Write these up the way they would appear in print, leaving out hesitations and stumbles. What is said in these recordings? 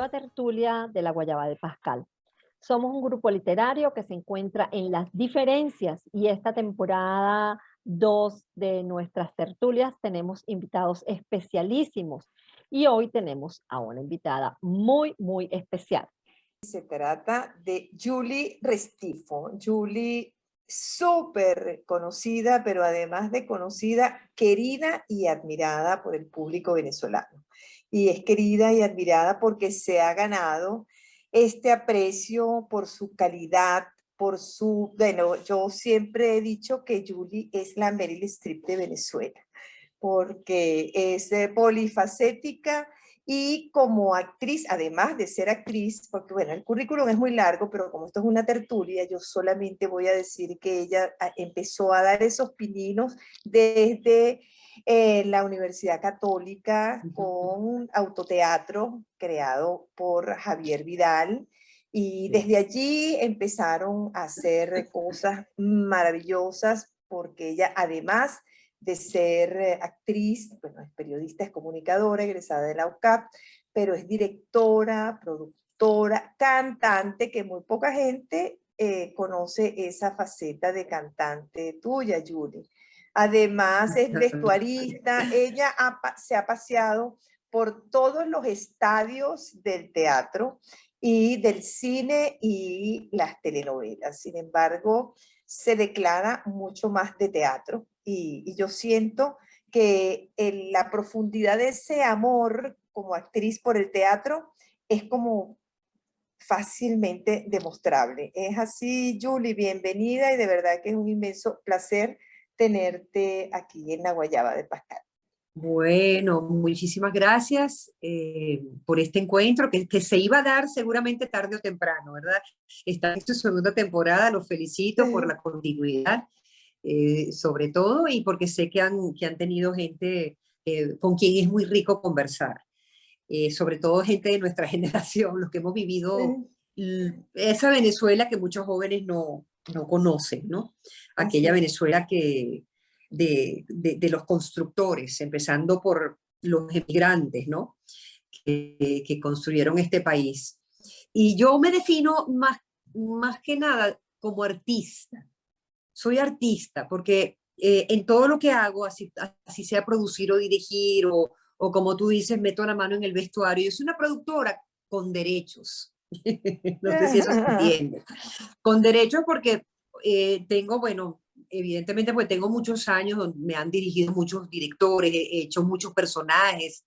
nueva tertulia de la Guayaba de Pascal. Somos un grupo literario que se encuentra en las diferencias y esta temporada 2 de nuestras tertulias tenemos invitados especialísimos y hoy tenemos a una invitada muy especial. Se trata de Julie Restifo. Julie, súper conocida, pero además de conocida, querida y admirada por el público venezolano. Y es querida y admirada porque se ha ganado este aprecio por su calidad, bueno, yo siempre he dicho que Julie es la Meryl Streep de Venezuela, porque es polifacética y como actriz, además de ser actriz, porque bueno, el currículum es muy largo, pero como esto es una tertulia, yo solamente voy a decir que ella empezó a dar esos pininos desde la Universidad Católica con autoteatro creado por Javier Vidal, y desde allí empezaron a hacer cosas maravillosas, porque ella además de ser actriz, bueno, es periodista, es comunicadora, egresada de la UCAP, pero es directora, productora, cantante, que muy poca gente conoce esa faceta de cantante tuya, Julie. Además es vestuarista, ella se ha paseado por todos los estadios del teatro y del cine y las telenovelas. Sin embargo, se declara mucho más de teatro y yo siento que la profundidad de ese amor como actriz por el teatro es como fácilmente demostrable. Es así, Julie, bienvenida y de verdad que es un inmenso placer tenerte aquí en la Guayaba de Pascal. Bueno, muchísimas gracias por este encuentro que se iba a dar seguramente tarde o temprano, ¿verdad? Está en su segunda temporada, los felicito por la continuidad, sobre todo, y porque sé que han tenido gente con quien es muy rico conversar, sobre todo gente de nuestra generación, los que hemos vivido esa Venezuela que muchos jóvenes no conocen, ¿no? Aquella Venezuela de los constructores, empezando por los emigrantes, ¿no? Que construyeron este país. Y yo me defino más que nada como artista. Soy artista porque en todo lo que hago, así sea producir o dirigir o como tú dices, meto la mano en el vestuario. Yo soy una productora con derechos. No sé si eso se entiende. Con derechos porque tengo, bueno, evidentemente pues tengo muchos años donde me han dirigido muchos directores, he hecho muchos personajes,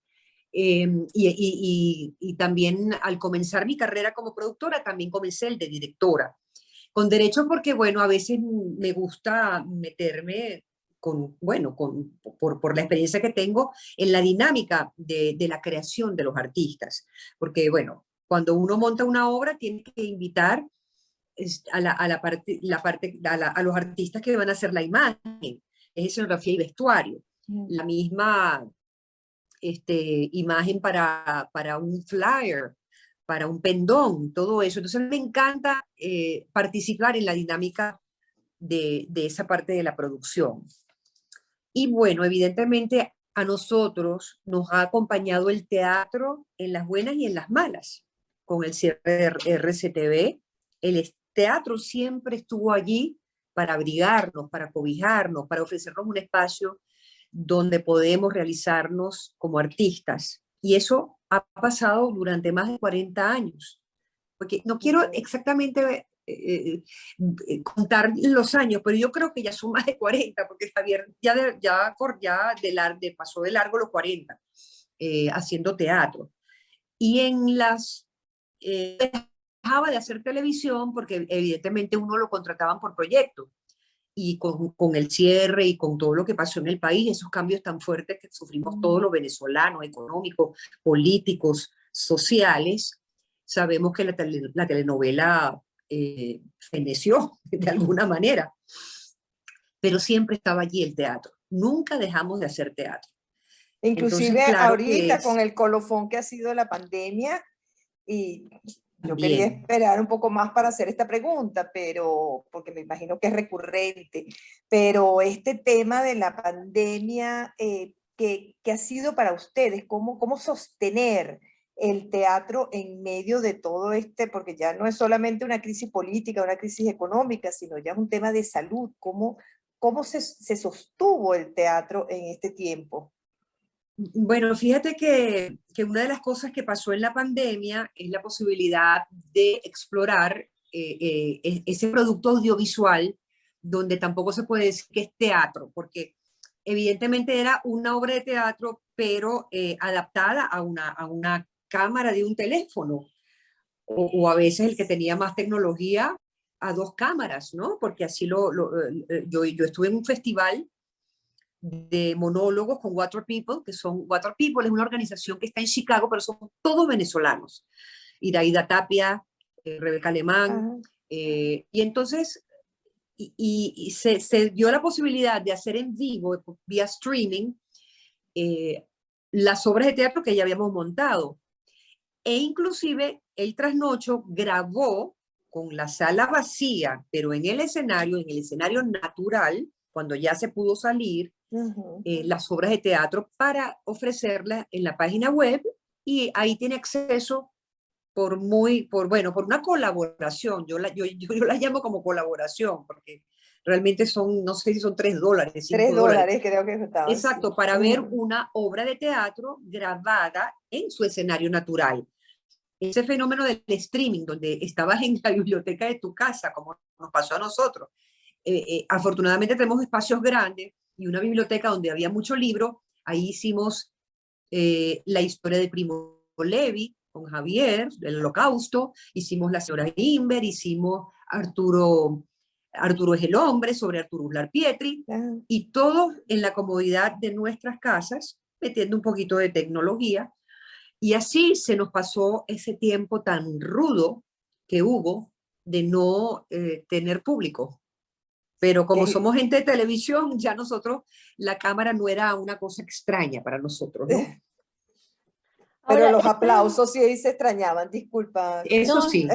y también al comenzar mi carrera como productora, también comencé el de directora. Con derechos porque, bueno, a veces me gusta meterme por la experiencia que tengo en la dinámica de la creación de los artistas. Porque, bueno, cuando uno monta una obra tiene que invitar a los artistas que van a hacer la imagen, es escenografía y vestuario. La misma imagen para un flyer, para un pendón, todo eso. Entonces me encanta participar en la dinámica de esa parte de la producción. Y bueno, evidentemente a nosotros nos ha acompañado el teatro en las buenas y en las malas. Con el cierre de RCTV, el teatro siempre estuvo allí para abrigarnos, para cobijarnos, para ofrecernos un espacio donde podemos realizarnos como artistas. Y eso ha pasado durante más de 40 años. Porque no quiero exactamente contar los años, pero yo creo que ya son más de 40, porque Javier pasó de largo los 40 haciendo teatro. Y dejaba de hacer televisión porque evidentemente uno lo contrataban por proyecto. Y con el cierre y con todo lo que pasó en el país, esos cambios tan fuertes que sufrimos todos los venezolanos, económicos, políticos, sociales, sabemos que la telenovela feneció de alguna manera, pero siempre estaba allí el teatro. Nunca dejamos de hacer teatro. Inclusive entonces, claro ahorita con el colofón que ha sido la pandemia, y yo quería esperar un poco más para hacer esta pregunta, pero porque me imagino que es recurrente, pero este tema de la pandemia, ¿qué ha sido para ustedes? ¿Cómo sostener el teatro en medio de todo porque ya no es solamente una crisis política, una crisis económica, sino ya es un tema de salud. ¿Cómo se sostuvo el teatro en este tiempo? Bueno, fíjate que una de las cosas que pasó en la pandemia es la posibilidad de explorar ese producto audiovisual donde tampoco se puede decir que es teatro, porque evidentemente era una obra de teatro, pero adaptada a una cámara de un teléfono, o a veces el que tenía más tecnología a dos cámaras, ¿no? Porque así yo estuve en un festival de monólogos con Water People, Water People es una organización que está en Chicago, pero son todos venezolanos. Iraida Tapia, Rebeca Alemán, Ajá. Y entonces se dio la posibilidad de hacer en vivo, vía streaming, las obras de teatro que ya habíamos montado. E inclusive el Trasnocho grabó con la sala vacía, pero en el escenario natural, cuando ya se pudo salir, las obras de teatro para ofrecerlas en la página web, y ahí tiene acceso por una colaboración. Yo la llamo como colaboración, porque realmente son, no sé si son $3, $5. $3 creo que estaban. Exacto, Sí. para ver una obra de teatro grabada en su escenario natural. Ese fenómeno del streaming, donde estabas en la biblioteca de tu casa, como nos pasó a nosotros. Afortunadamente tenemos espacios grandes y una biblioteca donde había mucho libro. Ahí hicimos la historia de Primo Levi con Javier, del Holocausto, hicimos la señora Inver, hicimos Arturo es el hombre, sobre Arturo Uslar Pietri, y todos en la comodidad de nuestras casas, metiendo un poquito de tecnología. Y así se nos pasó ese tiempo tan rudo que hubo de no tener público. Pero como somos gente de televisión, ya nosotros, la cámara no era una cosa extraña para nosotros, ¿no? Pero Ahora, los aplausos sí se extrañaban, disculpa. Eso no, sí.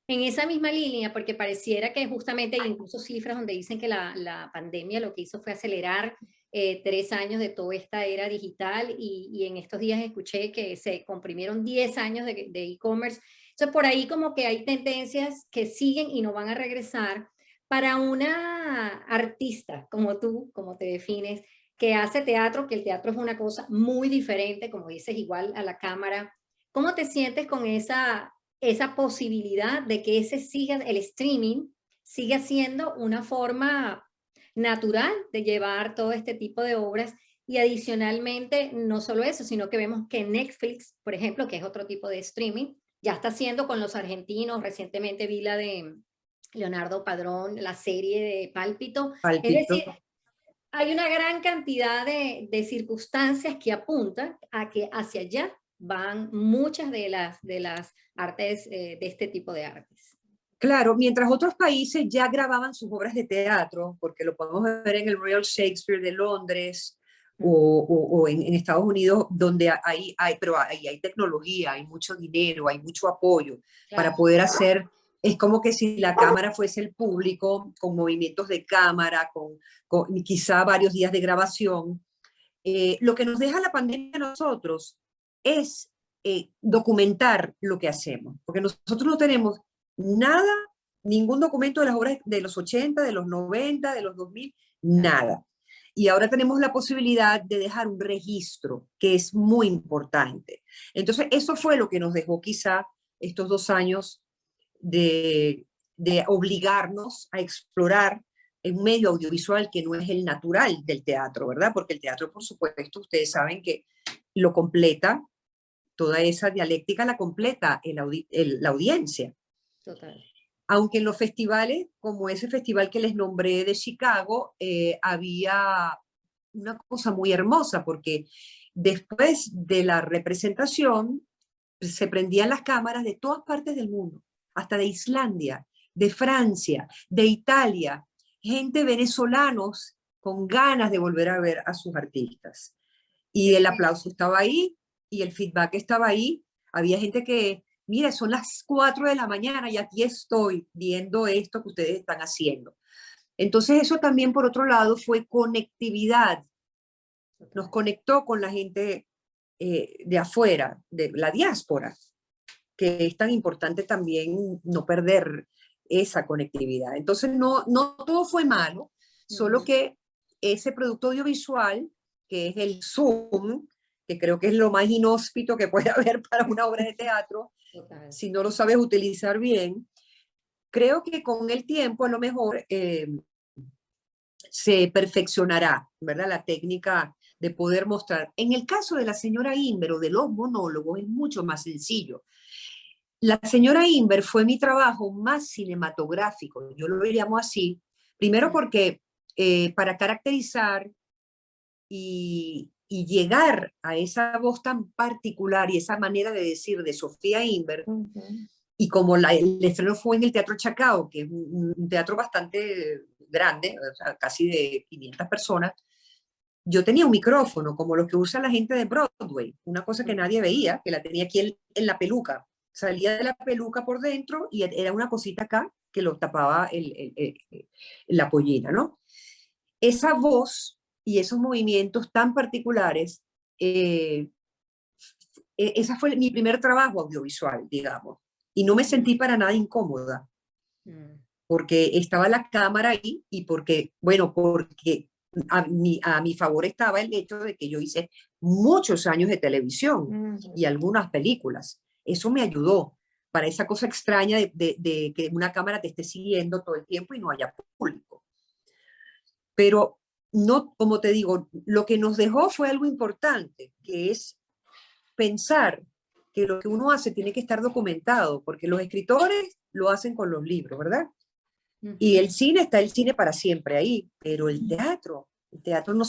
En esa misma línea, porque pareciera que justamente hay incluso cifras donde dicen que la pandemia lo que hizo fue acelerar 3 años de toda esta era digital, y en estos días escuché que se comprimieron 10 años de e-commerce. Entonces, por ahí como que hay tendencias que siguen y no van a regresar. Para una artista como tú, como te defines, que hace teatro, que el teatro es una cosa muy diferente, como dices, igual a la cámara, ¿cómo te sientes con esa posibilidad de que el streaming siga siendo una forma natural de llevar todo este tipo de obras? Y adicionalmente, no solo eso, sino que vemos que Netflix, por ejemplo, que es otro tipo de streaming, ya está haciendo con los argentinos. Recientemente vi la de Leonardo Padrón, la serie de Pálpito. Es decir, hay una gran cantidad de circunstancias que apuntan a que hacia allá van muchas de las artes, de este tipo de artes. Claro, mientras otros países ya grababan sus obras de teatro, porque lo podemos ver en el Royal Shakespeare de Londres, o en Estados Unidos, donde pero ahí hay tecnología, hay mucho dinero, hay mucho apoyo para poder hacer. Es como que si la cámara fuese el público, con movimientos de cámara, con quizá varios días de grabación. Lo que nos deja la pandemia a nosotros es documentar lo que hacemos, porque nosotros no tenemos nada, ningún documento de las obras de los 80, de los 90, de los 2000, nada. Y ahora tenemos la posibilidad de dejar un registro, que es muy importante. Entonces, eso fue lo que nos dejó quizá estos 2 años de obligarnos a explorar un medio audiovisual que no es el natural del teatro, ¿verdad? Porque el teatro, por supuesto, ustedes saben que lo completa, toda esa dialéctica la completa la audiencia. Total. Aunque en los festivales, como ese festival que les nombré de Chicago, había una cosa muy hermosa, porque después de la representación se prendían las cámaras de todas partes del mundo, hasta de Islandia, de Francia, de Italia, gente venezolanos con ganas de volver a ver a sus artistas. Y el aplauso estaba ahí, y el feedback estaba ahí. Había gente que, mira, son las 4 de la mañana y aquí estoy viendo esto que ustedes están haciendo. Entonces eso también, por otro lado, fue conectividad. Nos conectó con la gente de afuera, de la diáspora, que es tan importante también no perder esa conectividad. Entonces, no todo fue malo, solo que ese producto audiovisual, que es el Zoom, que creo que es lo más inhóspito que puede haber para una obra de teatro, si no lo sabes utilizar bien, creo que con el tiempo a lo mejor se perfeccionará, ¿verdad? La técnica de poder mostrar. En el caso de la señora Inver o de los monólogos es mucho más sencillo. La señora Inver fue mi trabajo más cinematográfico, yo lo llamo así, primero porque para caracterizar y llegar a esa voz tan particular y esa manera de decir de Sofía Inver, y como el estreno fue en el Teatro Chacao, que es un teatro bastante grande, o sea, casi de 500 personas, yo tenía un micrófono, como los que usa la gente de Broadway, una cosa que nadie veía, que la tenía aquí en la peluca. Salía de la peluca por dentro y era una cosita acá que lo tapaba la pollina, ¿no? Esa voz y esos movimientos tan particulares, ese fue mi primer trabajo audiovisual, digamos. Y no me sentí para nada incómoda, porque estaba la cámara ahí y porque a mi favor estaba el hecho de que yo hice muchos años de televisión y algunas películas. Eso me ayudó para esa cosa extraña de que una cámara te esté siguiendo todo el tiempo y no haya público. Pero no, como te digo, lo que nos dejó fue algo importante, que es pensar que lo que uno hace tiene que estar documentado, porque los escritores lo hacen con los libros, ¿verdad? Y el cine está el cine para siempre ahí, pero el teatro no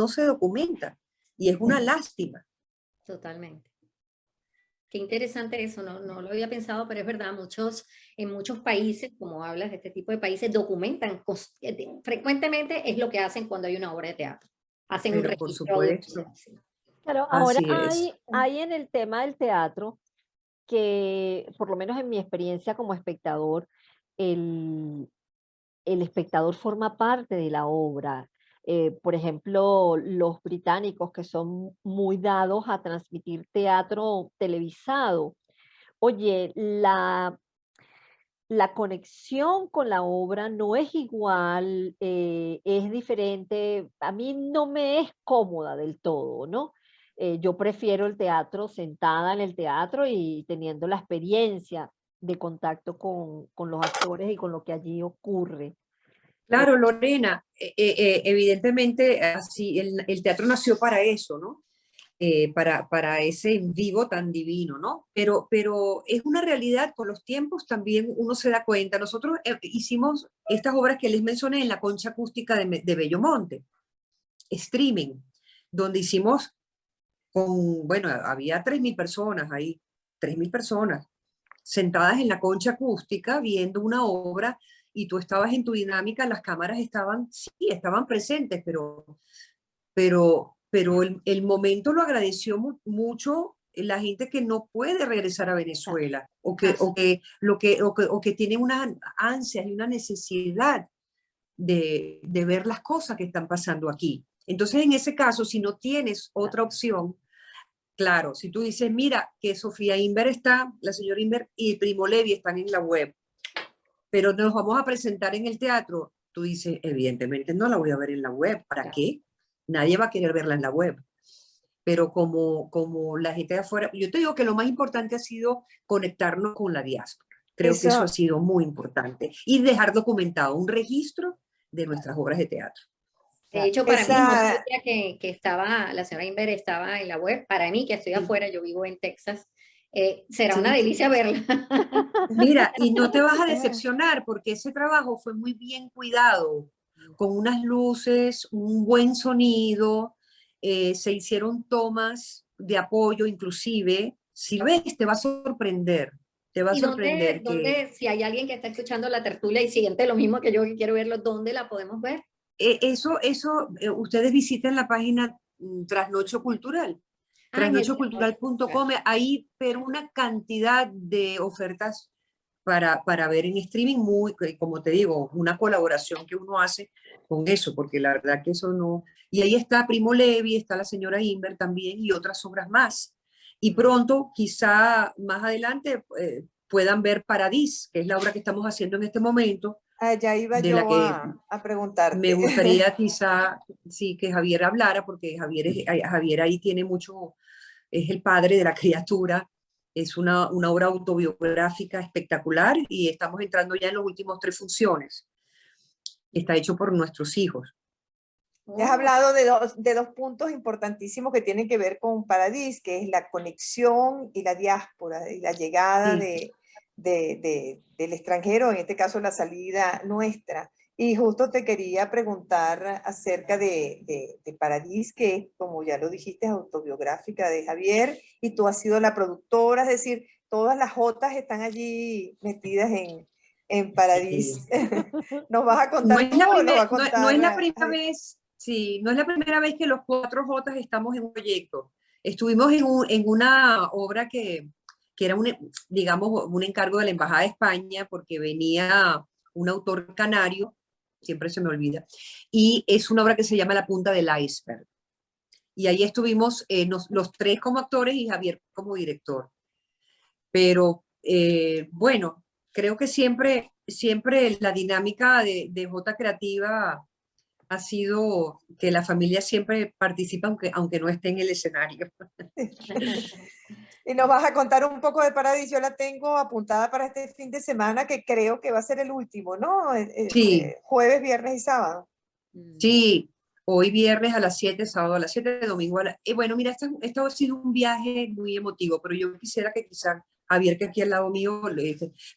se documenta y es una lástima. Totalmente. Qué interesante eso, no lo había pensado, pero es verdad, en muchos países, como hablas de este tipo de países, documentan frecuentemente, es lo que hacen cuando hay una obra de teatro. Hacen un Pero por registro supuesto. audiovisual. Claro, ahora Así es. hay en el tema del teatro que, por lo menos en mi experiencia como espectador, el, el espectador forma parte de la obra. Por ejemplo, los británicos que son muy dados a transmitir teatro televisado. Oye, la conexión con la obra no es igual, es diferente. A mí no me es cómoda del todo, ¿no? Yo prefiero el teatro sentada en el teatro y teniendo la experiencia de contacto con los actores y con lo que allí ocurre. Claro, Lorena, evidentemente así el teatro nació para eso, ¿no? Para ese en vivo tan divino, ¿no? Pero es una realidad, con los tiempos también uno se da cuenta. Nosotros hicimos estas obras que les mencioné en la Concha Acústica de Bellomonte, streaming, donde hicimos bueno, había 3.000 personas ahí, 3.000 personas sentadas en la Concha Acústica viendo una obra y tú estabas en tu dinámica, las cámaras estaban presentes, pero el momento lo agradeció mucho la gente que no puede regresar a Venezuela o que tiene una ansia y una necesidad de ver las cosas que están pasando aquí. Entonces, en ese caso, si no tienes otra opción, claro, si tú dices, mira, que Sofía Inver la señora Inver y Primo Levi están en la web, pero nos vamos a presentar en el teatro, tú dices, evidentemente no la voy a ver en la web, ¿para qué? Nadie va a querer verla en la web. Pero como la gente de afuera, yo te digo que lo más importante ha sido conectarnos con la diáspora. Creo que eso ha sido muy importante. Y dejar documentado un registro de nuestras obras de teatro. De hecho, para mí, no sabía que la señora Inver estaba en la web. Para mí, que estoy afuera, yo vivo en Texas, será una delicia verla. Mira, y no te vas a decepcionar porque ese trabajo fue muy bien cuidado, con unas luces, un buen sonido, se hicieron tomas de apoyo inclusive. Si lo ves, te va a sorprender. Te va a ¿Y sorprender dónde, si hay alguien que está escuchando la tertulia y siente lo mismo que yo, que quiero verlo, dónde la podemos ver? Ustedes visiten la página Trasnocho Cultural, trasnochocultural.com, ahí pero una cantidad de ofertas para ver en streaming, como te digo, una colaboración que uno hace con eso, porque la verdad que eso no... Y ahí está Primo Levi, está la señora Inver también y otras obras más. Y pronto, quizá más adelante, puedan ver Paradis, que es la obra que estamos haciendo en este momento, Ya iba de la yo que a me preguntarte. gustaría quizá, sí, que Javier hablara, porque Javier ahí tiene mucho, es el padre de la criatura, es una obra autobiográfica espectacular y estamos entrando ya en los últimos 3 funciones. Está hecho por nuestros hijos. Ya has hablado de dos puntos importantísimos que tienen que ver con Paradis, que es la conexión y la diáspora y la llegada Sí. del extranjero, en este caso la salida nuestra. Y justo te quería preguntar acerca de Paradis, que como ya lo dijiste, es autobiográfica de Javier, y tú has sido la productora, es decir, todas las jotas están allí metidas en Paradis. ¿Nos vas a No contar es tú la o nos va a primera, no es la contar? primera vez, sí, no es la primera vez que los 4 Jotas estamos en un proyecto. Estuvimos en una obra que era digamos, un encargo de la Embajada de España, porque venía un autor canario, siempre se me olvida, y es una obra que se llama La punta del iceberg. Y ahí estuvimos los 3 como actores y Javier como director. Pero bueno, creo que siempre la dinámica de Jota Creativa ha sido que la familia siempre participa, aunque no esté en el escenario. Y nos vas a contar un poco de Paradis. Yo la tengo apuntada para este fin de semana, que creo que va a ser el último, ¿no? Sí, Jueves, viernes y sábado. sí. Hoy viernes a las 7, sábado a las 7, domingo a las... bueno, mira, esto ha sido un viaje muy emotivo, pero yo quisiera que quizá Javier, que aquí al lado mío,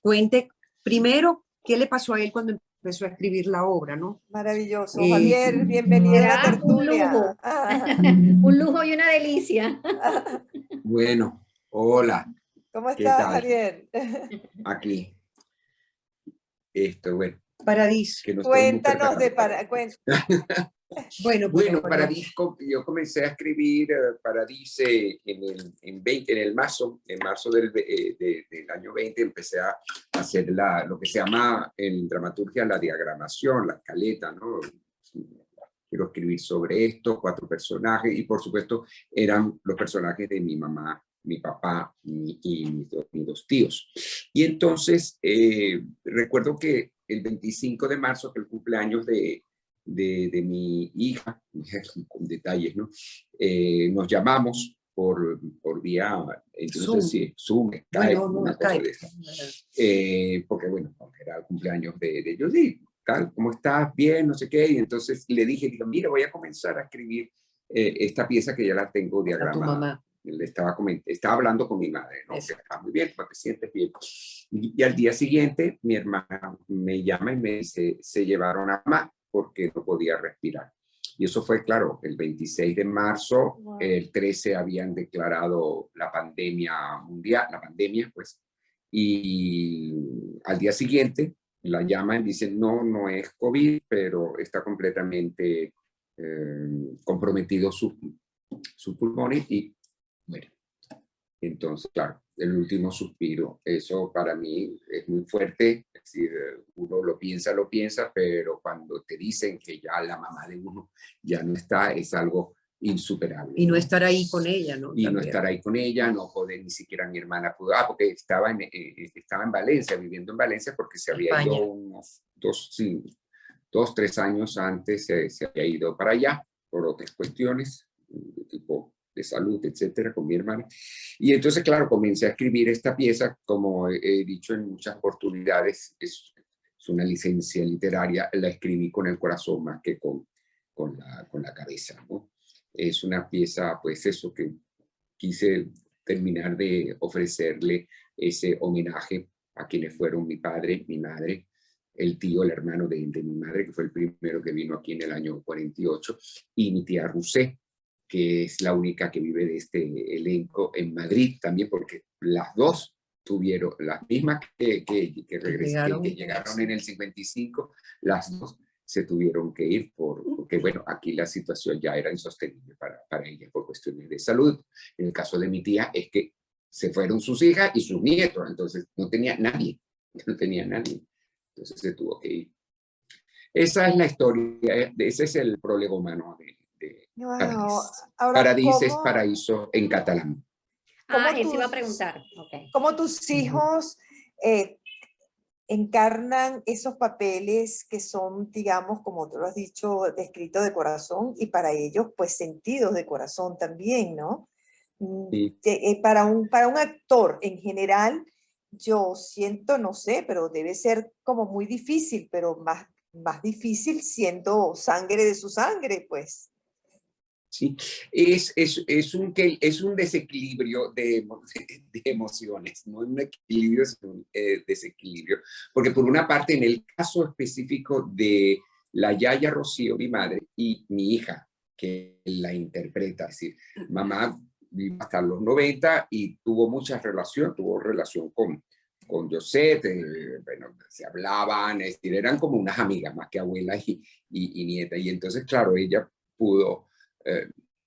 cuente primero qué le pasó a él cuando empezó a escribir la obra, ¿no? Maravilloso. Javier, bienvenido a la Será un tertulia. lujo, un lujo y una delicia. Bueno, hola, ¿Cómo ¿qué estás, tal? Javier? Aquí, bueno, Paradis. que no estoy muy Cuéntanos de preparado. Bueno, Bueno, pero Paradis, yo comencé a escribir Paradis en el marzo del año 20, empecé a hacer lo que se llama en dramaturgia la diagramación, la escaleta, ¿no? Quiero escribir sobre esto, 4 personajes, y por supuesto eran los personajes de mi mamá, mi papá y mis 2 tíos. Y entonces recuerdo que el 25 de marzo, que es el cumpleaños de mi hija, con detalles, ¿no? Nos llamamos por vía, Zoom. no sé si Zoom, Skype, Bueno, una cosa Skype. de esa. Porque bueno, era el cumpleaños de ellos, y tal, ¿cómo estás? Bien, no sé qué. Y entonces le dije, mira, voy a comenzar a escribir esta pieza que ya la tengo A tu diagramada. mamá. Le estaba hablando con mi madre, ¿no? Que está muy bien, ¿cómo te sientes? Bien. Y al día siguiente mi hermana me llama y me dice, se llevaron a mamá porque no podía respirar. Y eso fue, claro, el 26 de marzo, Wow. el 13 habían declarado la pandemia mundial, pues. Y al día siguiente la llaman y dicen, no es COVID, pero está completamente comprometido sus pulmones y muere. Entonces, claro, el último suspiro, eso para mí es muy fuerte, es decir, uno lo piensa, pero cuando te dicen que ya la mamá de uno ya no está, es algo insuperable. Y no estar ahí con ella, ¿no? Y También. no estar ahí con ella, no poder, ni siquiera mi hermana pudo, porque estaba en Valencia, viviendo en Valencia, porque se había España. ido unos 2, 3 años antes, se había ido para allá, por otras cuestiones, de tipo de salud, etcétera, con mi hermana. Y entonces, claro, comencé a escribir esta pieza, como he dicho en muchas oportunidades, es una licencia literaria, la escribí con el corazón más que con la cabeza, ¿no? Es una pieza, pues eso, que quise terminar de ofrecerle ese homenaje a quienes fueron mi padre, mi madre, el tío, el hermano de mi madre, que fue el primero que vino aquí en el año 48, y mi tía Rusé, que es la única que vive de este elenco en Madrid también, porque las dos tuvieron, las mismas que llegaron en el 55, las dos se tuvieron que ir porque, bueno, aquí la situación ya era insostenible para ella por cuestiones de salud. En el caso de mi tía es que se fueron sus hijas y sus nietos, entonces no tenía nadie, entonces se tuvo que ir. Esa es la historia, ese es el prolegómano de Wow. Paradís. Ahora, Paradís es ¿cómo, paraíso en catalán. Ah, cómo eso iba a tus, preguntar. Ok. cómo tus Ujú. hijos encarnan esos papeles que son, digamos, como tú lo has dicho, descritos de corazón y para ellos, pues, sentidos de corazón también, ¿no? Sí. Para un actor en general, yo siento, no sé, pero debe ser como muy difícil, pero más difícil siendo sangre de su sangre, pues. ¿Sí? Es un desequilibrio de emociones, no es un equilibrio, sino un desequilibrio. Porque por una parte, en el caso específico de la Yaya Rocío, mi madre, y mi hija, que la interpreta, es decir, mamá vivió hasta los 90 y tuvo relación con Josette, bueno, se hablaban, es decir, eran como unas amigas más que abuelas y nietas. Y entonces, claro, ella pudo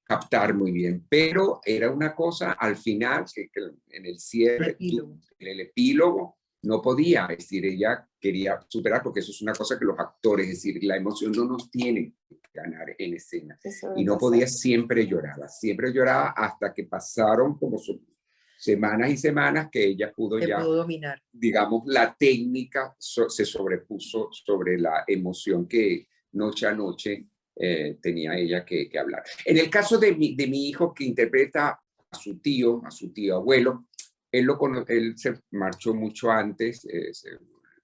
captar muy bien, pero era una cosa al final, que en el cierre, en el epílogo, no podía, es decir, ella quería superar, porque eso es una cosa que los actores, es decir, la emoción no nos tiene que ganar en escena, y no podía, siempre lloraba hasta que pasaron como semanas y semanas que ella pudo Se ya, pudo dominar. digamos, la técnica se sobrepuso sobre la emoción que noche a noche tenía ella que hablar. En el caso de mi hijo que interpreta a su tío abuelo, él se marchó mucho antes, se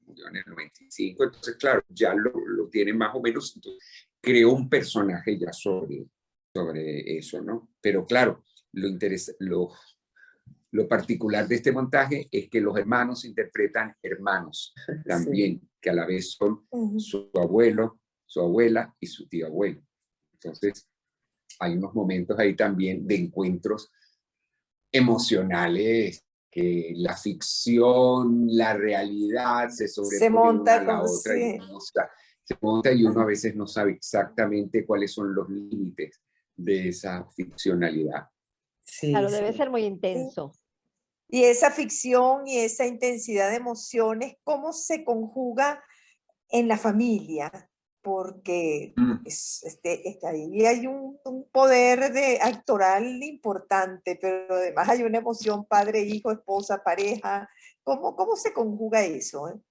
murió en el 95, entonces claro, ya lo tiene más o menos, entonces, creó un personaje ya sobre eso, ¿no? Pero claro, lo particular de este montaje es que los hermanos interpretan hermanos también, sí, que a la vez son su abuelo, su abuela y su tío abuelo. Entonces, hay unos momentos ahí también de encuentros emocionales, que la ficción, la realidad se sobreponen una a la otra, sí, se monta y uno a veces no sabe exactamente cuáles son los límites de esa ficcionalidad. Sí, Claro, sí. debe ser muy intenso. Y esa ficción y esa intensidad de emociones, ¿cómo se conjuga en la familia? Porque ahí hay un poder actoral importante, pero además hay una emoción padre, hijo, esposa, pareja. ¿Cómo se conjuga eso?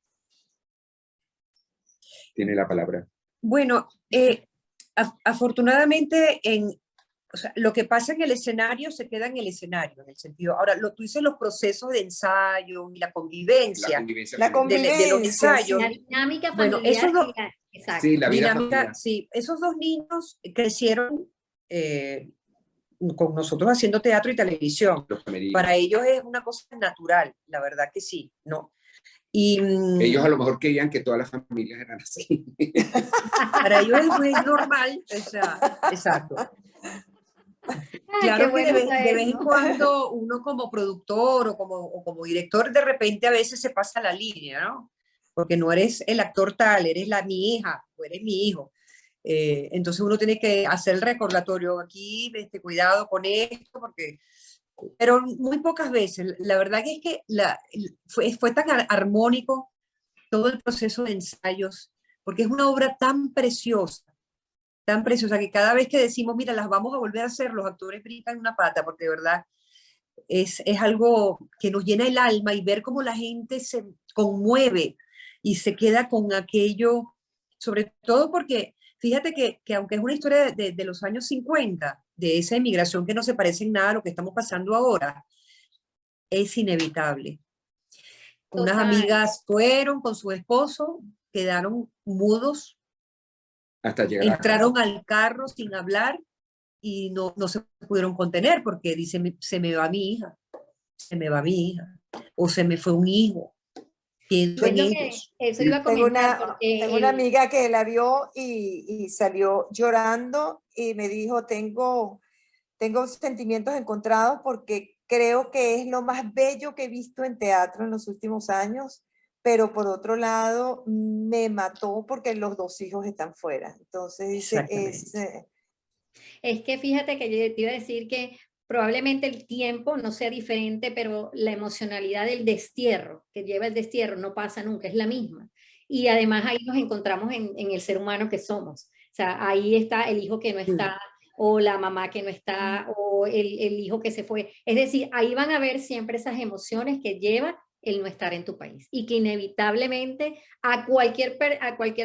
Tiene la palabra. Bueno, afortunadamente o sea, lo que pasa en el escenario se queda en el escenario, en el sentido. Ahora, tú dices los procesos de ensayo y la convivencia, de los ensayos. La dinámica Bueno, familiar. esos dos, Exacto. Sí, la vida dinámica, familiar. sí, esos dos niños crecieron con nosotros haciendo teatro y televisión. Para ellos es una cosa natural, la verdad que sí, ¿no? Y, ellos a lo mejor querían que todas las familias eran así. para ellos es normal, o sea, exacto. Claro que de vez en cuando uno como productor o como director de repente a veces se pasa la línea, ¿no? Porque no eres el actor tal, eres mi hija o eres mi hijo. Entonces uno tiene que hacer el recordatorio aquí, cuidado con esto, pero muy pocas veces. La verdad que es que fue tan armónico todo el proceso de ensayos, porque es una obra tan preciosa que cada vez que decimos, mira, las vamos a volver a hacer, los actores brincan una pata, porque de verdad es algo que nos llena el alma, y ver cómo la gente se conmueve y se queda con aquello, sobre todo porque fíjate que aunque es una historia de los años 50, de esa emigración que no se parece en nada a lo que estamos pasando ahora, es inevitable. Unas amigas fueron con su esposo, quedaron mudos, hasta llegar entraron al carro sin hablar y no se pudieron contener, porque dice, se me va mi hija, se me va mi hija, o se me fue un hijo. Pienso en ellos. Eso iba a comentar. Tengo una amiga que la vio y salió llorando y me dijo, tengo sentimientos encontrados porque creo que es lo más bello que he visto en teatro en los últimos años, pero por otro lado me mató porque los dos hijos están fuera. Entonces dice, es que fíjate que yo te iba a decir que probablemente el tiempo no sea diferente, pero la emocionalidad del destierro, que lleva el destierro, no pasa nunca, es la misma. y además ahí nos encontramos en el ser humano que somos. O sea, ahí está el hijo que no está, o la mamá que no está, o el hijo que se fue. Es decir, ahí van a ver siempre esas emociones que lleva el no estar en tu país y que inevitablemente a cualquier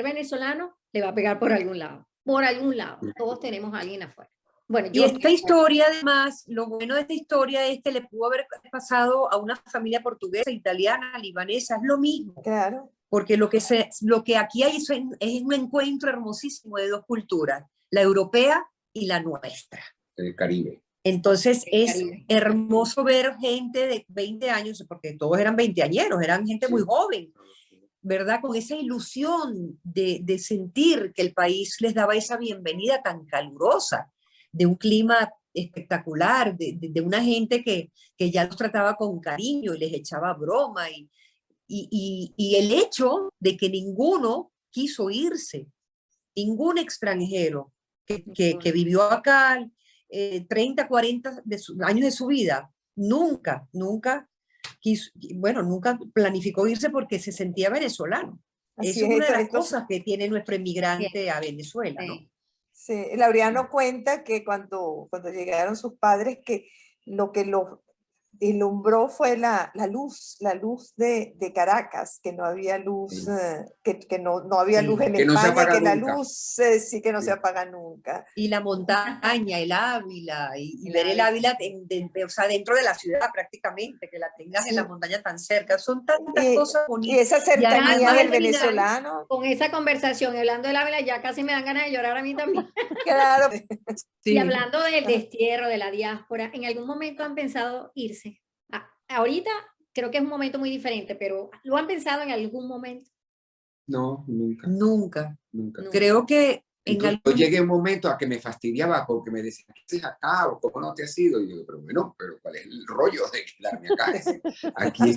venezolano le va a pegar por algún lado. Por algún lado. Todos tenemos a alguien afuera. Bueno, Y esta historia, además, lo bueno de esta historia es que le pudo haber pasado a una familia portuguesa, italiana, libanesa, es lo mismo. Claro. Porque lo que aquí hay es un encuentro hermosísimo de dos culturas, la europea y la nuestra. El Caribe. Entonces es hermoso ver gente de 20 años, porque todos eran veinteañeros, eran gente muy joven, ¿verdad? Con esa ilusión de sentir que el país les daba esa bienvenida tan calurosa, de un clima espectacular, de una gente que ya los trataba con cariño y les echaba broma, y el hecho de que ninguno quiso irse, ningún extranjero que vivió acá 30, 40 años de su vida, nunca quiso, bueno, nunca planificó irse porque se sentía venezolano. Así Eso es una de las esto, cosas que tiene nuestro emigrante a Venezuela, ¿no? Sí, Laureano cuenta que cuando llegaron sus padres, que lo que los deslumbró fue la luz de Caracas, que no había luz, que no había luz en Que no se España, apaga que la nunca. luz sí que no se apaga nunca. Y la montaña, el Ávila, y El ver el Ávila. Ávila o sea, dentro de la ciudad prácticamente, que la tengas en la montaña tan cerca, son tantas Y, cosas y bonitas. esa cercanía además del al final, venezolano. Con esa conversación, hablando del Ávila, ya casi me dan ganas de llorar a mí también. Claro. Y sí. hablando del destierro, de la diáspora, ¿en algún momento han pensado irse? Ahorita creo que es un momento muy diferente, pero ¿lo han pensado en algún momento? No, nunca. Nunca. Nunca. Creo que Incluso llegué un momento a que me fastidiaba porque me decían, ¿qué haces acá? ¿O cómo no te has ido? Y yo, pero bueno, pero ¿cuál es el rollo de quedarme acá? Es decir, aquí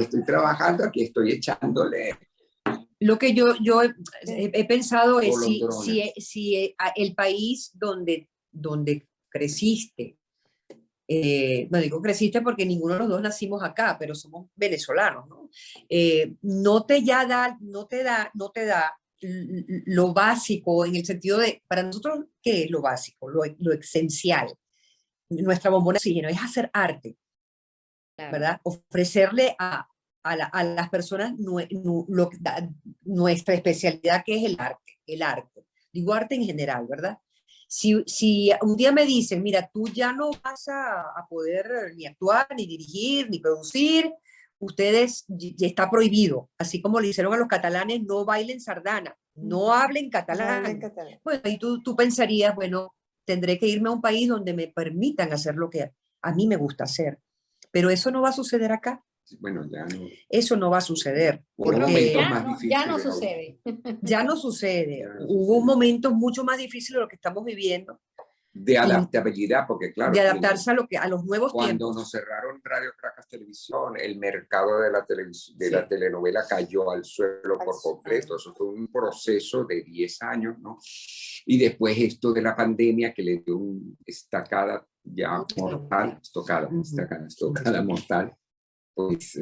estoy trabajando, aquí estoy echándole. Lo que yo he pensado es si el país donde creciste, no digo creciste porque ninguno de los dos nacimos acá, pero somos venezolanos, ¿no? No te da lo básico en el sentido de, para nosotros, ¿qué es lo básico? Lo esencial. Nuestra bombona de oxígeno es hacer arte, ¿verdad? Ofrecerle a las personas nuestra especialidad, que es el arte. Digo arte en general, ¿verdad? Si un día me dicen, mira, tú ya no vas a poder ni actuar, ni dirigir, ni producir, ustedes ya está prohibido, así como le hicieron a los catalanes, no bailen sardana, no hablen catalán. Bueno, y tú pensarías, bueno, tendré que irme a un país donde me permitan hacer lo que a mí me gusta hacer. Pero eso no va a suceder acá. Bueno, ya no. Eso no va a suceder. Porque ya no sucede. Ya no sucede. Hubo momentos mucho más difíciles de lo que estamos viviendo. De adaptabilidad, porque claro. De adaptarse a los nuevos cuando tiempos. Cuando nos cerraron Radio Caracas Televisión, el mercado de la telenovela cayó al suelo por completo. Eso fue un proceso de 10 años, ¿no? Y después esto de la pandemia que le dio una estacada ya mortal, estocada mortal, pues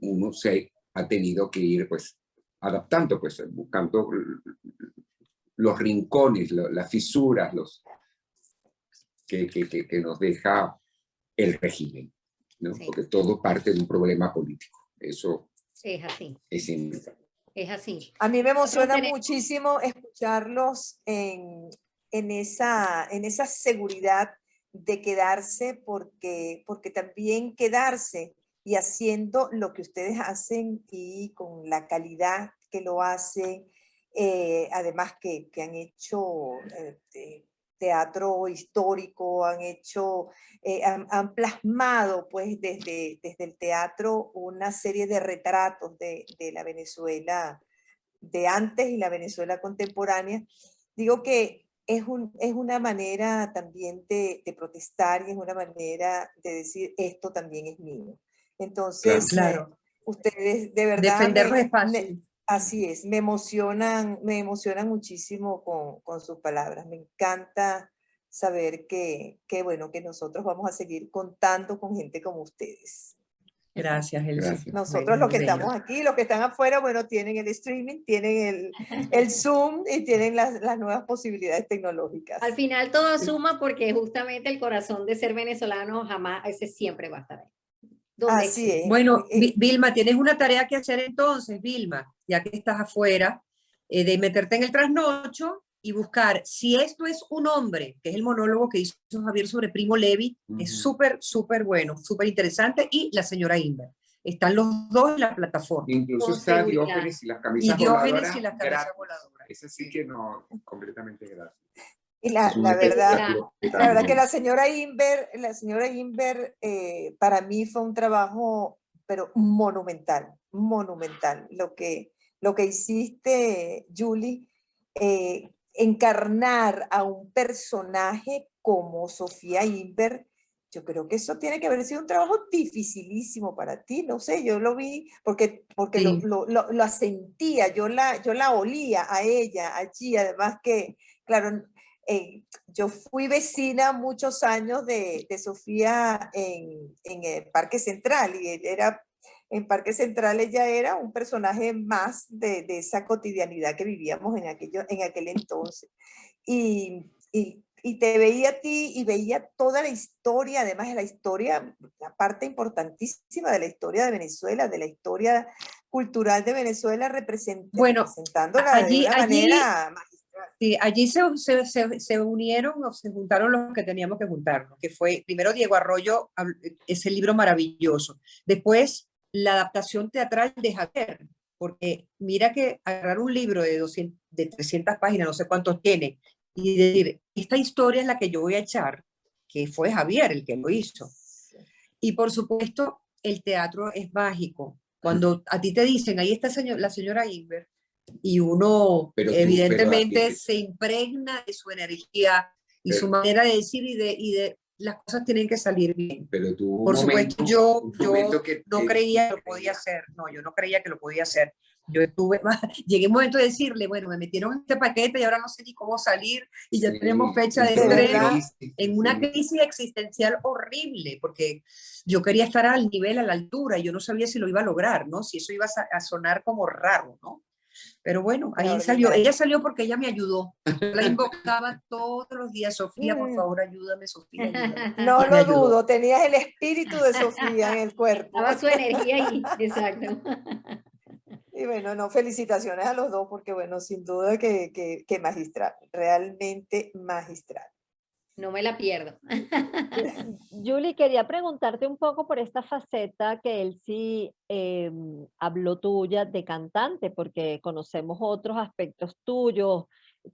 uno se ha tenido que ir pues adaptando, pues buscando los rincones, las fisuras, que nos deja el régimen, ¿no? Sí. Porque todo parte de un problema político. Eso es así. Es inevitable. Es así. A mí me emociona muchísimo escucharlos en esa seguridad de quedarse, porque también quedarse y haciendo lo que ustedes hacen y con la calidad que lo hacen, además que han hecho teatro histórico, han hecho, han plasmado pues desde el teatro una serie de retratos de la Venezuela de antes y la Venezuela contemporánea. Digo que es una manera también de protestar y es una manera de decir esto también es mío. Entonces, claro. Ustedes de verdad... Defender los espacios. Así es, me emocionan muchísimo con sus palabras. Me encanta saber que, bueno, que nosotros vamos a seguir contando con gente como ustedes. Gracias, Elsie. Gracias. Nosotros Bueno, los que muy bello. estamos aquí, los que están afuera, bueno, tienen el streaming, tienen el Zoom y tienen las nuevas posibilidades tecnológicas. Al final todo suma porque justamente el corazón de ser venezolano jamás, ese siempre va a estar ahí. Donde Así esté. es. Bueno, Vilma, tienes una tarea que hacer entonces, Vilma, ya que estás afuera, de meterte en el trasnocho y buscar si esto es un hombre, que es el monólogo que hizo Javier sobre Primo Levi, es súper, súper bueno, súper interesante, y la señora Inver. Están los dos en la plataforma. Incluso Con está seguridad. Diógenes y las Y camisas Diógenes voladoras. y las camisas gratis. voladoras. Ese sí que no, completamente gratis. Y la, Es un la verdad, espectáculo la verdad que también. la señora Inver para mí fue un trabajo, pero monumental, monumental. Lo que hiciste, Julie, encarnar a un personaje como Sofía Inver, yo creo que eso tiene que haber sido un trabajo dificilísimo para ti, no sé, yo lo vi porque Sí. lo sentía, yo la olía a ella allí, además que, claro, yo fui vecina muchos años de Sofía en el Parque Central y en Parque Central ella era un personaje más de esa cotidianidad que vivíamos en aquel entonces. Y te veía a ti y veía toda la historia, además de la historia, la parte importantísima de la historia de Venezuela, de la historia cultural de Venezuela, Bueno, representándola de una manera magistral. Sí, allí se unieron o se juntaron los que teníamos que juntarnos, que fue primero Diego Arroyo, ese libro maravilloso. Después, la adaptación teatral de Javier, porque mira que agarrar un libro de 300 páginas, no sé cuántos tiene, y decir, esta historia es la que yo voy a echar, que fue Javier el que lo hizo. Y por supuesto, el teatro es mágico. Cuando a ti te dicen, ahí está la señora Inver, y uno evidentemente se impregna de su energía y su manera de decir y de las cosas tienen que salir bien. Pero tú por supuesto, yo no creía que lo podía hacer, yo no creía que lo podía hacer. Yo llegué a un momento de decirle, bueno, me metieron en este paquete y ahora no sé ni cómo salir y ya tenemos fecha de estreno, en una crisis existencial horrible, porque yo quería estar al nivel, a la altura, y yo no sabía si lo iba a lograr, ¿no? Si eso iba a sonar como raro, ¿no? Pero bueno, ahí salió. Ella salió porque ella me ayudó. La invocaba todos los días. Sofía, por favor, ayúdame, Sofía, ayúdame. No lo dudo, tenías el espíritu de Sofía en el cuerpo. Estaba su energía ahí, exacto. Y bueno, no, felicitaciones a los dos porque bueno, sin duda que magistral, realmente magistral. No me la pierdo. Julie, quería preguntarte un poco por esta faceta que él sí habló tuya de cantante, porque conocemos otros aspectos tuyos,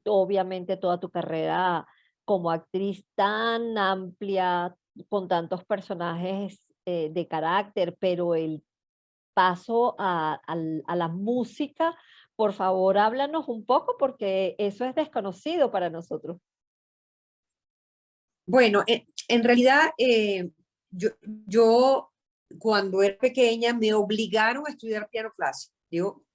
obviamente toda tu carrera como actriz tan amplia, con tantos personajes de carácter, pero el paso a la música, por favor, háblanos un poco, porque eso es desconocido para nosotros. Bueno, en realidad yo cuando era pequeña me obligaron a estudiar piano clásico. Digo,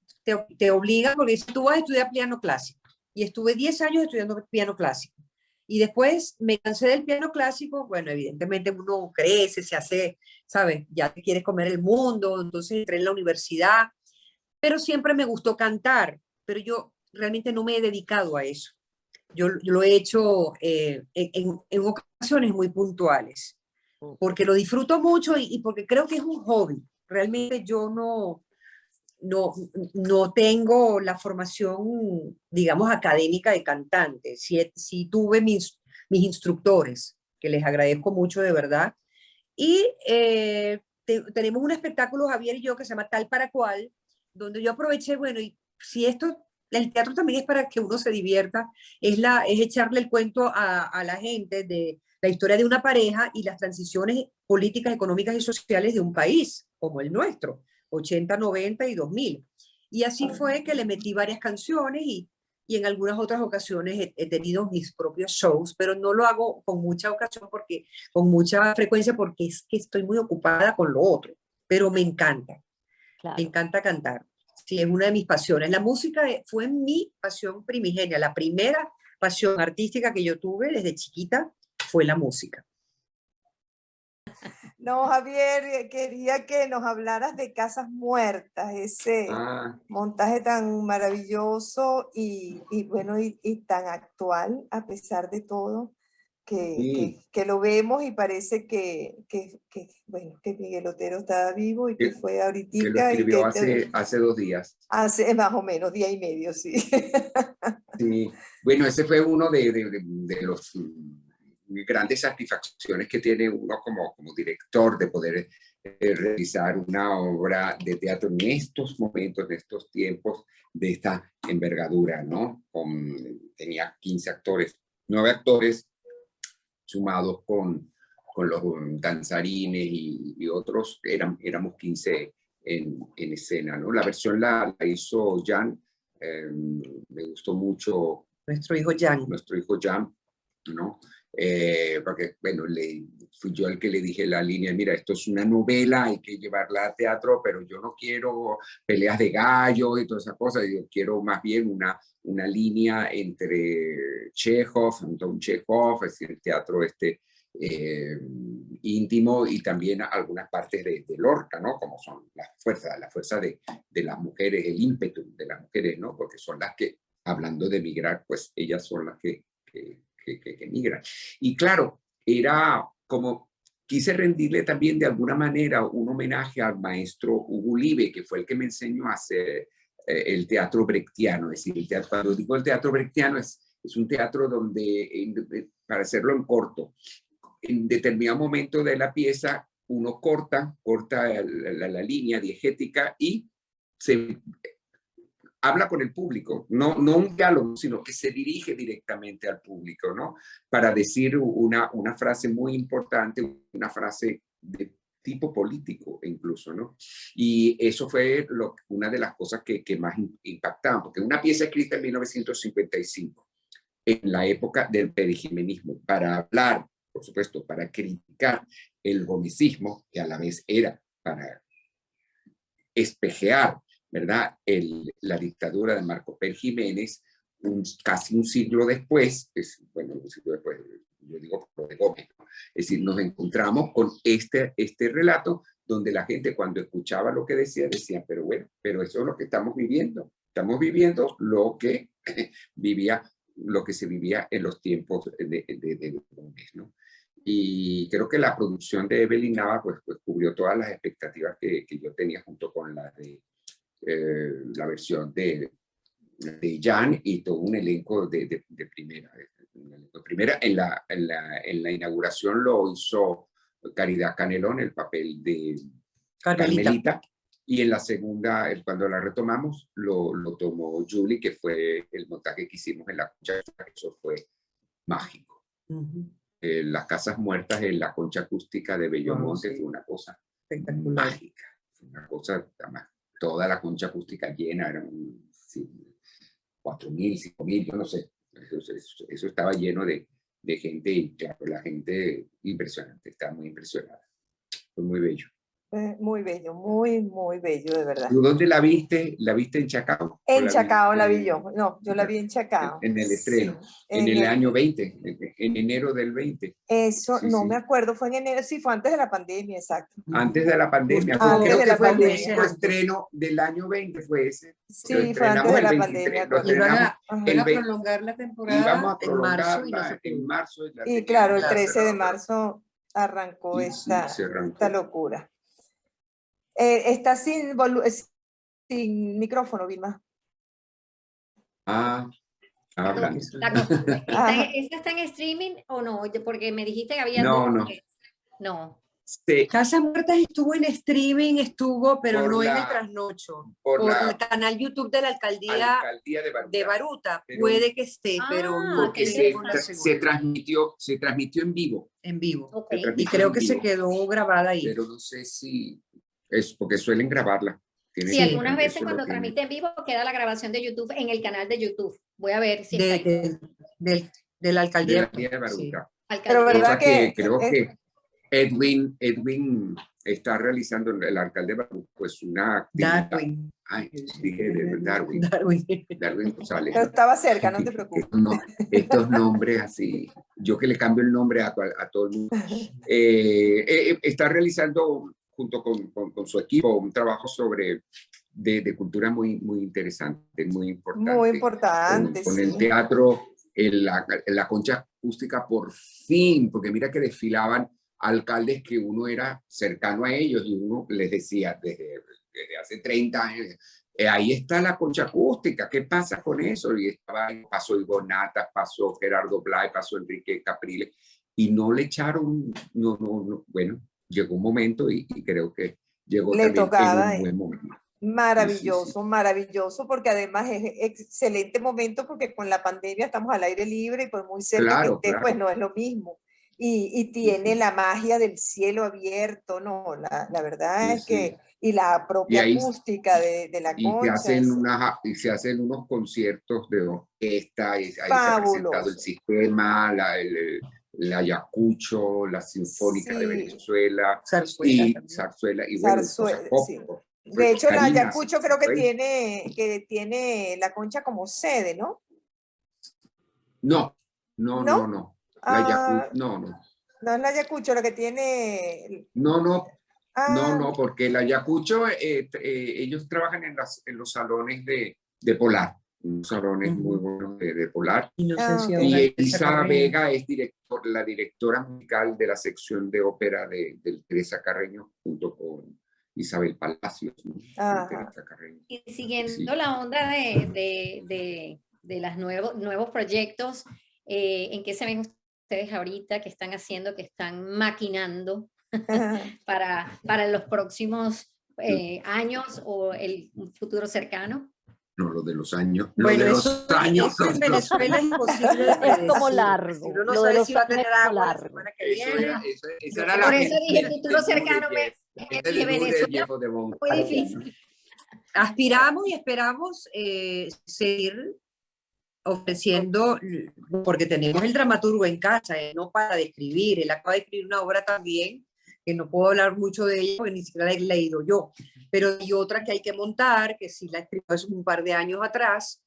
te obligan porque tú vas a estudiar piano clásico. Y estuve 10 años estudiando piano clásico. Y después me cansé del piano clásico. Bueno, evidentemente uno crece, se hace, ¿sabes? Ya te quieres comer el mundo. Entonces entré en la universidad. Pero siempre me gustó cantar. Pero yo realmente no me he dedicado a eso. Yo lo he hecho en ocasiones muy puntuales, porque lo disfruto mucho y porque creo que es un hobby. Realmente yo no tengo la formación, digamos, académica de cantante. Sí tuve mis instructores, que les agradezco mucho de verdad. Y tenemos un espectáculo, Javier y yo, que se llama Tal para Cual, donde yo aproveché, bueno, y si el teatro también es para que uno se divierta, es echarle el cuento a la gente de la historia de una pareja y las transiciones políticas, económicas y sociales de un país como el nuestro, 80, 90 y 2000. Y así fue que le metí varias canciones y en algunas otras ocasiones he tenido mis propios shows, pero no lo hago con mucha frecuencia porque es que estoy muy ocupada con lo otro, pero me encanta. Claro. Me encanta cantar. Sí, es una de mis pasiones. La música fue mi pasión primigenia. La primera pasión artística que yo tuve desde chiquita fue la música. No, Javier, quería que nos hablaras de Casas Muertas, ese Ah, montaje tan maravilloso y bueno, y tan actual a pesar de todo, sí, que lo vemos y parece bueno, que Miguel Otero estaba vivo y que fue que lo ahoritica y escribió hace 2 días. hace más o menos día y medio, sí. Sí, bueno, ese fue uno de los grandes satisfacciones que tiene uno como director de poder realizar una obra de teatro en estos momentos, en estos tiempos de esta envergadura, ¿no? Tenía 15 actores, 9 actores sumados con los danzarines y otros, éramos 15 en escena, ¿no? La versión la hizo Jan, me gustó mucho Nuestro hijo Jan. nuestro hijo Jan, ¿no? Porque, bueno, fui yo el que le dije la línea, mira, esto es una novela, hay que llevarla a teatro, pero yo no quiero peleas de gallos y todas esas cosas, yo quiero más bien una línea entre Chekhov, Anton Chekhov, es decir, el teatro íntimo y también algunas partes de Lorca, ¿no? Como son la fuerza de las mujeres, el ímpetu de las mujeres, ¿no? Porque son las que, hablando de migrar, pues ellas son las que migran. Y claro, era como, quise rendirle también de alguna manera un homenaje al maestro Hugo Libe, que fue el que me enseñó a hacer el teatro brechtiano. Es decir, cuando digo el teatro brechtiano es un teatro donde, para hacerlo en corto, en determinado momento de la pieza, uno corta la línea diegética y se habla con el público, no un diálogo, sino que se dirige directamente al público, ¿no? Para decir una frase muy importante, una frase de tipo político incluso, ¿no? Y eso fue una de las cosas que más impactaban, porque una pieza escrita en 1955, en la época del perijimenismo, para hablar, por supuesto, para criticar el gomecismo, que a la vez era para espejear, ¿verdad? La dictadura de Marco Pérez Jiménez, casi un siglo después, bueno, un siglo después, yo digo por lo de Gómez, ¿no? Es decir, nos encontramos con este relato donde la gente cuando escuchaba lo que decía, pero bueno, pero eso es lo que estamos viviendo lo que lo que se vivía en los tiempos de Gómez, ¿no? Y creo que la producción de Evelyn Nava pues cubrió todas las expectativas que yo tenía junto con la versión de Jan y todo un elenco de primera. En la inauguración lo hizo Caridad Canelón, el papel de Carmelita. Y en la segunda, cuando la retomamos, lo tomó Julie, que fue el montaje que hicimos en la Concha. Eso fue mágico. Las Casas Muertas en la Concha Acústica de Bellomonte fue una cosa mágica, fue una cosa, además, toda la Concha Acústica llena, eran 4.000, 5.000, yo no sé, eso estaba lleno de gente y claro, la gente impresionante, estaba muy impresionada, fue muy bello. Muy bello, muy, muy bello, de verdad. ¿Tú dónde la viste? ¿La viste en Chacao? En Chacao la vi yo. No, yo la vi en Chacao. En el estreno. Sí, en el año 20, en enero del 20. Eso, Sí, no sí. me acuerdo, fue en enero, sí, fue antes de la pandemia, exacto. Antes de la pandemia. Antes de la fue pandemia. el único estreno del año 20, fue ese. Sí, fue antes de la pandemia. Lo estrenamos Iban a prolongar la temporada íbamos a en marzo y no prolongarla se en pudo. marzo. Y claro, el 13 de marzo arrancó esta locura. Está sin micrófono, Vilma. Hablando. ¿Esa está en streaming o no? Porque me dijiste que había No, dos. no. No. Sí. Casas Muertas estuvo en streaming, pero Por no en la- el trasnocho. por Por la el canal YouTube de la alcaldía de Baruta. de Baruta. Pero- puede que esté, pero no Porque tengo la se seguridad. transmitió en vivo. En vivo. Ok. Se transmitió Y creo en que se vivo, quedó grabada ahí. pero no sé si es porque suelen grabarla. Sí, algunas veces eso cuando lo tienen. transmite en vivo queda la grabación de YouTube en el canal de YouTube. Voy a ver si está ahí. De la alcaldía de la sí. Baruta. Pero Alcaldía. verdad Cosa que que creo que Edwin está realizando, el alcalde de Bauruco, pues una actividad. Darwin. Ay, dije Darwin. Darwin González. Pero estaba cerca, no te preocupes. Estos nombres así, yo que le cambio el nombre a todo el mundo. Está realizando junto con su equipo un trabajo de cultura muy interesante, muy importante. Muy importante, con sí. el teatro, la concha acústica por fin, porque mira que desfilaban alcaldes que uno era cercano a ellos y uno les decía desde hace 30 años, ahí está la concha acústica, ¿qué pasa con eso? Y pasó Ivo Natas, pasó Gerardo Blay, pasó Enrique Capriles, y no le echaron, no, bueno, llegó un momento y creo que llegó le también tocaba, en un buen momento. Maravilloso, Sí. Maravilloso, porque además es excelente momento porque con la pandemia estamos al aire libre y por muy cerca que estés, pues no es lo mismo. Y tiene la magia del cielo abierto, ¿no? La verdad es que, y la propia acústica de la concha. Y se hacen unos conciertos de orquesta, ahí se ha presentado el sistema, la Ayacucho, la Sinfónica de Venezuela, zarzuela, y bueno, sí. De hecho, la Ayacucho creo que tiene la concha como sede, ¿no? No. La Ayacucho, no. No es la Ayacucho la que tiene... No, porque la Ayacucho, ellos trabajan en los salones de Polar, unos salones muy buenos de Polar. Y Elisa Vega es la directora musical de la sección de ópera de Teresa Carreño, junto con Isabel Palacios. ¿No? Y siguiendo la onda de los nuevos proyectos, ¿en qué se ven ustedes ahorita? ¿Qué están haciendo? ¿Qué están maquinando para los próximos años o el futuro cercano? No, lo de los años. Bueno, eso en Venezuela es imposible. Es como largo. Si uno no sabe si va a tener agua la semana que viene. Por eso dije el futuro cercano. De Venezuela muy difícil. Aspiramos y esperamos seguir ofreciendo, porque tenemos el dramaturgo en casa, no para de escribir, él acaba de escribir una obra también, que no puedo hablar mucho de ella porque ni siquiera la he leído yo, pero hay otra que hay que montar, que sí la escribió hace un par de años atrás.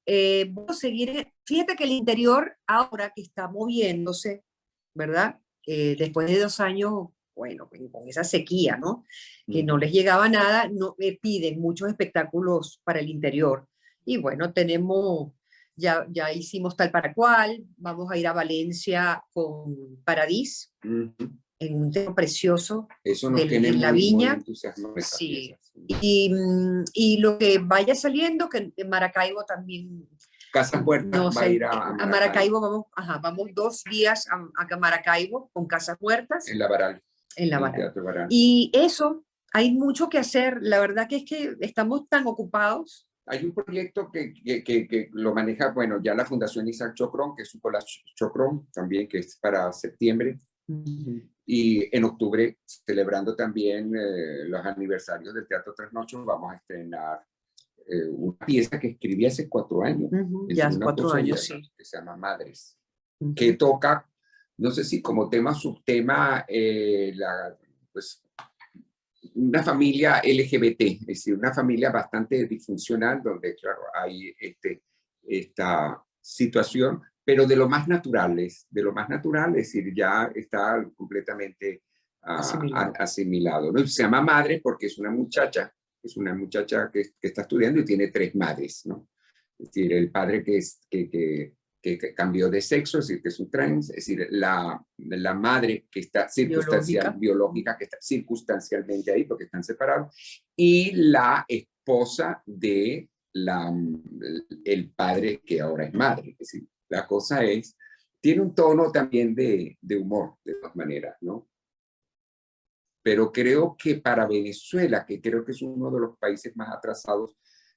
Voy a seguir, fíjate que el interior ahora que está moviéndose, ¿verdad? Después de 2 años, bueno, con esa sequía, ¿no? Que no les llegaba nada, piden muchos espectáculos para el interior. Y bueno, ya hicimos Tal para Cual, vamos a ir a Valencia con Paradis, en un tema precioso. Eso nos tiene en la viña. Sí. Y lo que vaya saliendo, que en Maracaibo también. Casas Huertas va a ir a Maracaibo. Vamos 2 días a Maracaibo con Casas Huertas. En la Varal. Varal. Y eso, hay mucho que hacer. La verdad que es que estamos tan ocupados. Hay un proyecto que lo maneja, bueno, ya la Fundación Isaac Chocrón, que es un collage Chocrón también, que es para septiembre. Y en octubre, celebrando también los aniversarios del Teatro Trasnocho, vamos a estrenar una pieza que escribí hace 4 años. Ya hace 4 años, sí. Que se llama Madres, que toca, no sé si como tema, subtema, pues, una familia LGBT, es decir, una familia bastante disfuncional, donde, claro, hay esta situación, pero de lo más natural, es decir, ya está completamente asimilado, ¿no? Se llama Madre porque es una muchacha que está estudiando y tiene 3 madres, ¿no? Es decir, el padre que cambió de sexo, es decir, que es un trans, es decir, la madre que está biológica, que está circunstancialmente ahí porque están separados, y la esposa de el padre que ahora es madre. Es decir, la cosa tiene un tono también de humor, de todas maneras, ¿no? Pero creo que para Venezuela, que creo que es uno de los países más atrasados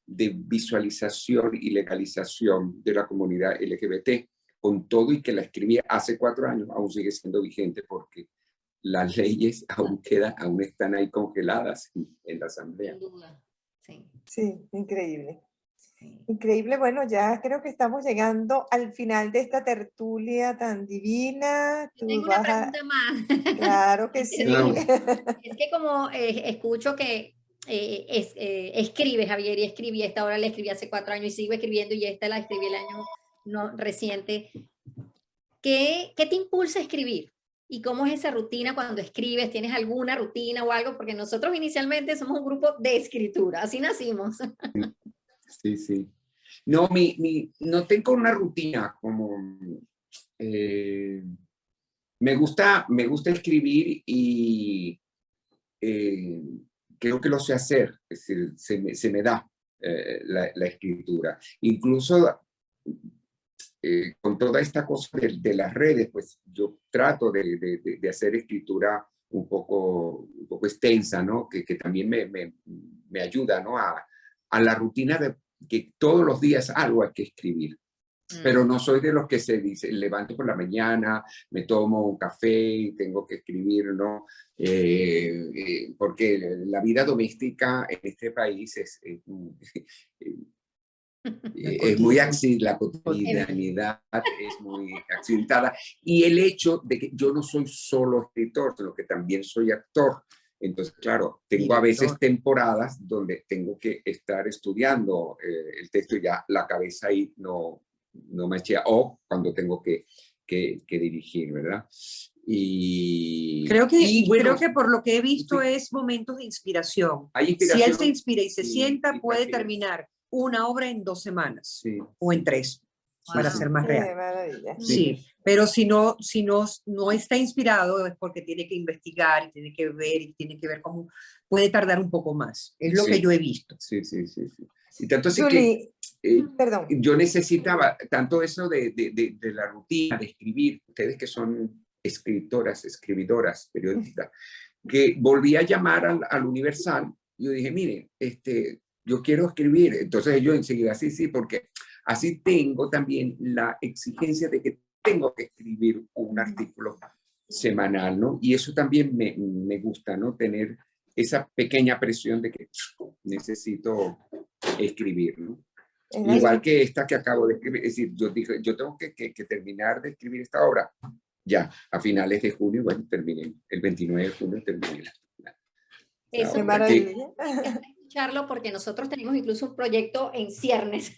de visualización y legalización de la comunidad LGBT, con todo y que la escribí hace 4 años, aún sigue siendo vigente porque las leyes aún están ahí congeladas en la Asamblea. Sin duda, sí. Sí, increíble. Increíble, bueno, ya creo que estamos llegando al final de esta tertulia tan divina. Yo Tú tengo una vas a... pregunta más. Claro que sí. No. Es que como escucho que escribe, Javier, y escribí, esta hora la escribí hace 4 años y sigo escribiendo y esta la escribí el año no, reciente. ¿Qué te impulsa a escribir? ¿Y cómo es esa rutina cuando escribes? ¿Tienes alguna rutina o algo? Porque nosotros inicialmente somos un grupo de escritura, así nacimos. Sí, sí. No, no tengo una rutina como... me gusta escribir y creo que lo sé hacer, es decir, se me da la escritura. Incluso con toda esta cosa de las redes, pues yo trato de hacer escritura un poco extensa, ¿no? Que también me ayuda, ¿no? A la rutina de que todos los días algo hay que escribir. Pero no soy de los que se dice, levanto por la mañana, me tomo un café y tengo que escribir, ¿no? Porque la vida doméstica en este país es muy la cotidianidad es muy accidentada. Y el hecho de que yo no soy solo escritor, sino que también soy actor. Entonces, claro, tengo a veces temporadas donde tengo que estar estudiando el texto y ya la cabeza ahí no me echa, o cuando tengo que dirigir, ¿verdad? Creo que, bueno, creo que por lo que he visto es momentos de inspiración. Hay inspiración. Si él se inspira y se sienta, puede tranquilidad. terminar una obra en 2 semanas Sí. o en 3, para ser más Qué real. maravilla. Sí, pero si no está inspirado es porque tiene que investigar y tiene que ver y tiene que ver cómo puede tardar un poco más. Es lo que yo he visto. Sí. Y tanto así Julie, que perdón. yo necesitaba tanto eso de la rutina, de escribir, ustedes que son escribidoras, periodistas, que volví a llamar al Universal y yo dije, mire, yo quiero escribir. Entonces yo enseguida, sí, porque así tengo también la exigencia de que tengo que escribir un artículo semanal, ¿no? Y eso también me gusta, ¿no? Tener esa pequeña presión de que necesito escribir, ¿no? Igual que esta que acabo de escribir, es decir, yo dije, yo tengo que terminar de escribir esta obra ya a finales de junio, bueno, terminé, el 29 de junio terminé la Eso Qué es maravilla. escucharlo porque nosotros tenemos incluso un proyecto en ciernes.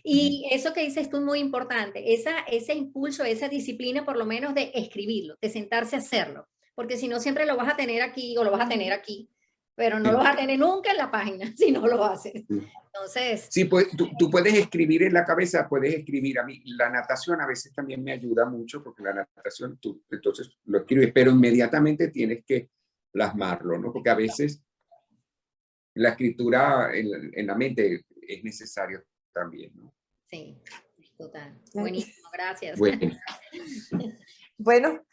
Y eso que dices tú es muy importante, ese impulso, esa disciplina por lo menos de escribirlo, de sentarse a hacerlo, porque si no siempre lo vas a tener aquí o lo vas a tener aquí, pero no lo vas a tener nunca en la página si no lo haces. Entonces... Sí, pues tú puedes escribir en la cabeza, puedes escribir. A mí la natación a veces también me ayuda mucho porque la natación tú entonces lo escribes, pero inmediatamente tienes que plasmarlo, ¿no? Porque a veces la escritura en la mente es necesario también, ¿no? Sí, total. Buenísimo, gracias. Bueno,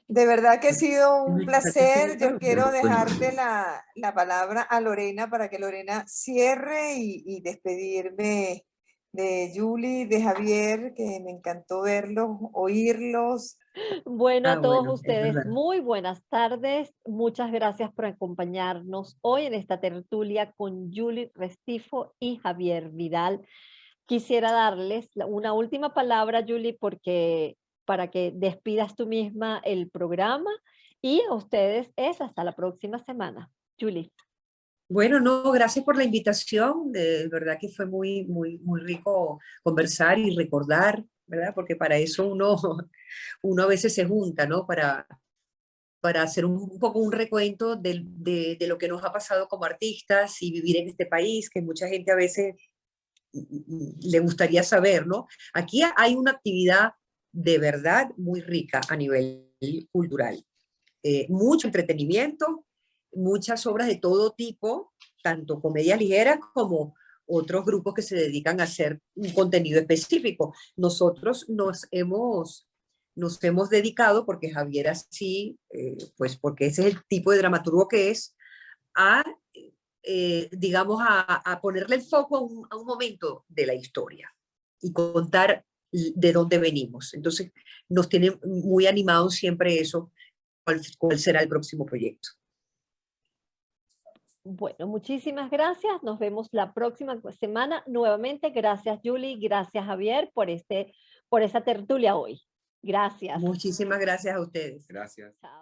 de verdad que ha sido un placer. Yo quiero dejarte la palabra a Lorena para que Lorena cierre y despedirme de Julie, de Javier, que me encantó verlos, oírlos. Bueno, a todos Bueno, es ustedes, verdad. muy buenas tardes. Muchas gracias por acompañarnos hoy en esta tertulia con Julie Restifo y Javier Vidal. Quisiera darles una última palabra, Julie, para que despidas tú misma el programa, y a ustedes es hasta la próxima semana. Julie. Bueno, no, gracias por la invitación. De verdad que fue muy rico conversar y recordar, ¿verdad? Porque para eso uno a veces se junta, ¿no? Para hacer un poco un recuento de lo que nos ha pasado como artistas y vivir en este país, que mucha gente a veces le gustaría saber, ¿no? Aquí hay una actividad de verdad muy rica a nivel cultural. Mucho entretenimiento, muchas obras de todo tipo, tanto comedias ligeras como otros grupos que se dedican a hacer un contenido específico. Nosotros nos hemos dedicado, porque Javier así, pues porque ese es el tipo de dramaturgo que es, a, digamos, a ponerle el foco a un momento de la historia y contar de dónde venimos. Entonces, nos tiene muy animados siempre eso, cuál será el próximo proyecto. Bueno, muchísimas gracias. Nos vemos la próxima semana. Nuevamente, gracias Julie, gracias Javier por esa tertulia hoy. Gracias. Muchísimas gracias a ustedes. Gracias. Chao.